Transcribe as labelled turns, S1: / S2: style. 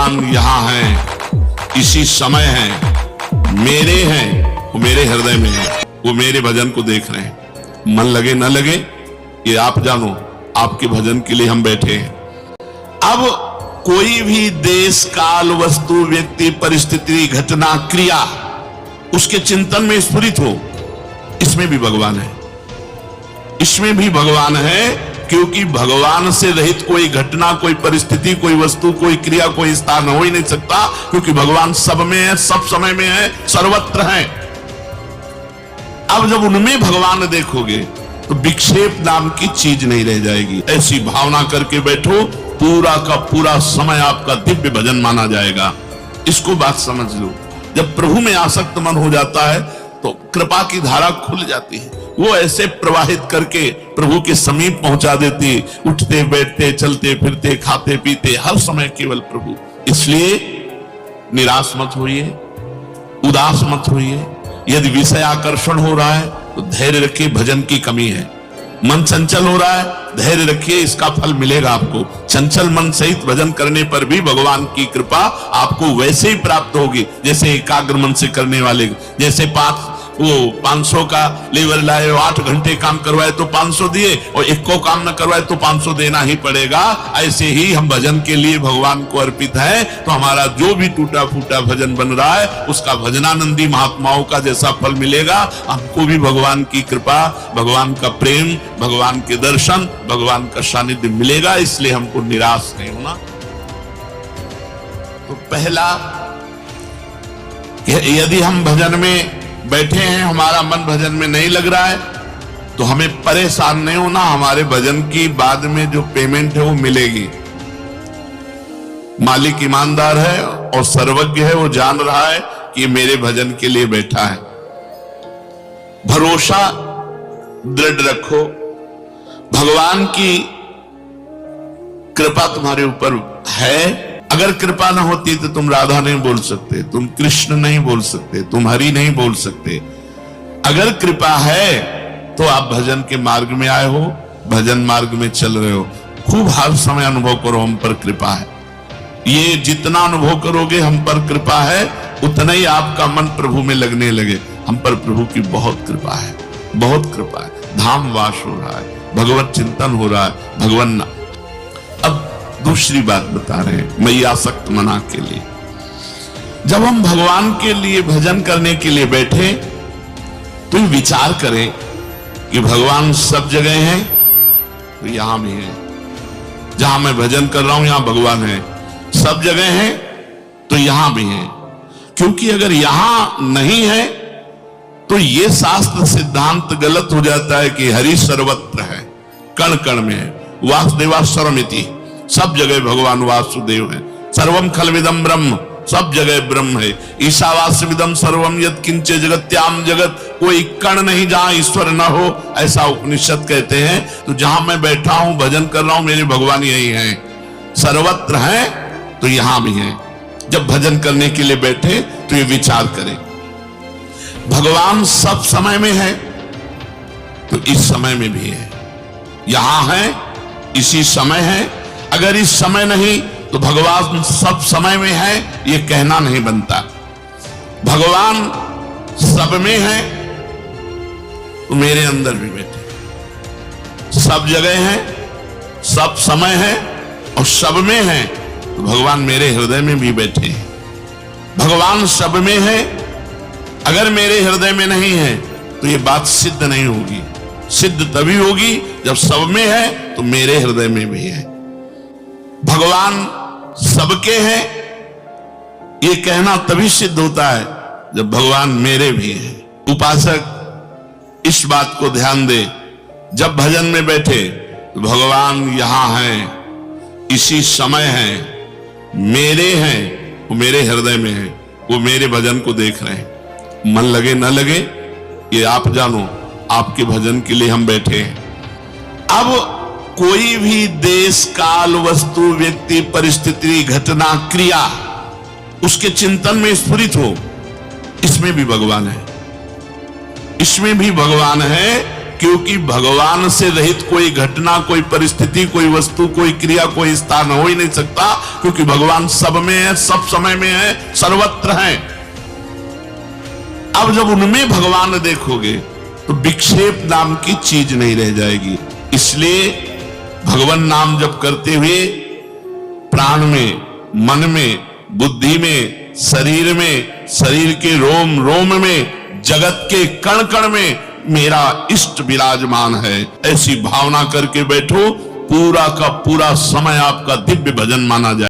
S1: भगवान यहाँ है, इसी समय है, मेरे हैं, वो मेरे हृदय में है, वो मेरे भजन को देख रहे हैं। मन लगे न लगे ये आप जानो, आपके भजन के लिए हम बैठे हैं। अब कोई भी देश, काल, वस्तु, व्यक्ति, परिस्थिति, घटना, क्रिया उसके चिंतन में स्फुरित हो, इसमें भी भगवान है, इसमें भी भगवान है। क्योंकि भगवान से रहित कोई घटना, कोई परिस्थिति, कोई वस्तु, कोई क्रिया, कोई स्थान हो ही नहीं सकता, क्योंकि भगवान सब में है, सब समय में है, सर्वत्र है। अब जब उनमें भगवान देखोगे तो विक्षेप नाम की चीज नहीं रह जाएगी। ऐसी भावना करके बैठो, पूरा का पूरा समय आपका दिव्य भजन माना जाएगा। इसको बात समझ लो। जब प्रभु में आसक्त मन हो जाता है तो कृपा की धारा खुल जाती है, वो ऐसे प्रवाहित करके प्रभु के समीप पहुंचा देती, उठते बैठते चलते फिरते खाते पीते हर समय केवल प्रभु। इसलिए निराश मत होइए, उदास मत होइए। यदि विषय आकर्षण हो रहा है तो धैर्य रखिए, भजन की कमी है। मन चंचल हो रहा है, धैर्य रखिए, इसका फल मिलेगा आपको। चंचल मन सहित भजन करने पर भी भगवान की कृपा आपको वैसे ही प्राप्त होगी जैसे एकाग्र मन से करने वाले। जैसे 500 का लेबर लाए, 8 घंटे काम करवाए तो 500 दिए, और 1 को काम न करवाए तो 500 देना ही पड़ेगा। ऐसे ही हम भजन के लिए भगवान को अर्पित है, तो हमारा जो भी टूटा फूटा भजन बन रहा है उसका भजनानंदी महात्माओं का जैसा फल मिलेगा, हमको भी भगवान की कृपा, भगवान का प्रेम, भगवान के दर्शन, भगवान का सानिध्य मिलेगा। इसलिए हमको निराश नहीं होना। तो पहला, यदि हम भजन में बैठे हैं, हमारा मन भजन में नहीं लग रहा है, तो हमें परेशान नहीं होना। हमारे भजन की बाद में जो पेमेंट है वो मिलेगी। मालिक ईमानदार है और सर्वज्ञ है, वो जान रहा है कि ये मेरे भजन के लिए बैठा है। भरोसा दृढ़ रखो, भगवान की कृपा तुम्हारे ऊपर है। अगर कृपा ना होती तो तुम राधा नहीं बोल सकते, तुम कृष्ण नहीं बोल सकते, तुम हरि नहीं बोल सकते। अगर कृपा है तो आप भजन के मार्ग में आए हो, भजन मार्ग में चल रहे हो। खूब हर समय अनुभव करो हम पर कृपा है। ये जितना अनुभव करोगे हम पर कृपा है, उतना ही आपका मन प्रभु में लगने लगे। हम पर प्रभु की बहुत कृपा है, बहुत कृपा है। धाम वास हो रहा है, भगवत चिंतन हो रहा है, भगवान। अब दूसरी बात बता रहे हैं मैयासक्त मना के लिए। जब हम भगवान के लिए भजन करने के लिए बैठे तो विचार करें कि भगवान सब जगह हैं, तो यहां भी है। जहां मैं भजन कर रहा हूं यहां भगवान है, सब जगह हैं तो यहां भी है। क्योंकि अगर यहां नहीं है तो यह शास्त्र सिद्धांत गलत हो जाता है कि हरि सर्वत्र है, कण कण में है। वासुदेवा सर्वमिति, सब जगह भगवान वासुदेव है। सर्वम खलविदम ब्रह्म, सब जगह ब्रह्म है। ईशावास्यविदम सर्वम यत् किंचे जगत्याम जगत, कोई कण नहीं जहां ईश्वर न हो, ऐसा उपनिषद कहते हैं। तो जहां मैं बैठा हूं भजन कर रहा हूं, मेरे भगवान यही हैं, सर्वत्र हैं तो यहां भी हैं। जब भजन करने के लिए बैठे तो ये विचार करें, भगवान सब समय में है तो इस समय में भी है, यहां है, इसी समय है। अगर इस समय नहीं तो भगवान सब समय में है, ये कहना नहीं बनता। भगवान सब में है तो मेरे अंदर भी बैठे, सब जगह है, सब समय है और सब में है तो भगवान मेरे हृदय में भी बैठे हैं। भगवान सब में है, अगर मेरे हृदय में नहीं है तो ये बात सिद्ध नहीं होगी। सिद्ध तभी होगी जब सब में है तो मेरे हृदय में भी है। भगवान सबके हैं ये कहना तभी सिद्ध होता है जब भगवान मेरे भी हैं। उपासक इस बात को ध्यान दे, जब भजन में बैठे तो भगवान यहां है, इसी समय है, मेरे हैं, वो मेरे हृदय में है, वो मेरे भजन को देख रहे हैं। मन लगे न लगे ये आप जानो, आपके भजन के लिए हम बैठे हैं। अब कोई भी देश, काल, वस्तु, व्यक्ति, परिस्थिति, घटना, क्रिया उसके चिंतन में स्फुरित हो, इसमें भी भगवान है, इसमें भी भगवान है। क्योंकि भगवान से रहित कोई घटना, कोई परिस्थिति, कोई वस्तु, कोई क्रिया, कोई स्थान हो ही नहीं सकता, क्योंकि भगवान सब में है, सब समय में है, सर्वत्र है। अब जब उनमें भगवान देखोगे तो विक्षेप नाम की चीज नहीं रह जाएगी। इसलिए भगवान नाम जप करते हुए प्राण में, मन में, बुद्धि में, शरीर में, शरीर के रोम रोम में, जगत के कण कण में मेरा इष्ट विराजमान है, ऐसी भावना करके बैठो। पूरा का पूरा समय आपका दिव्य भजन माना जाए।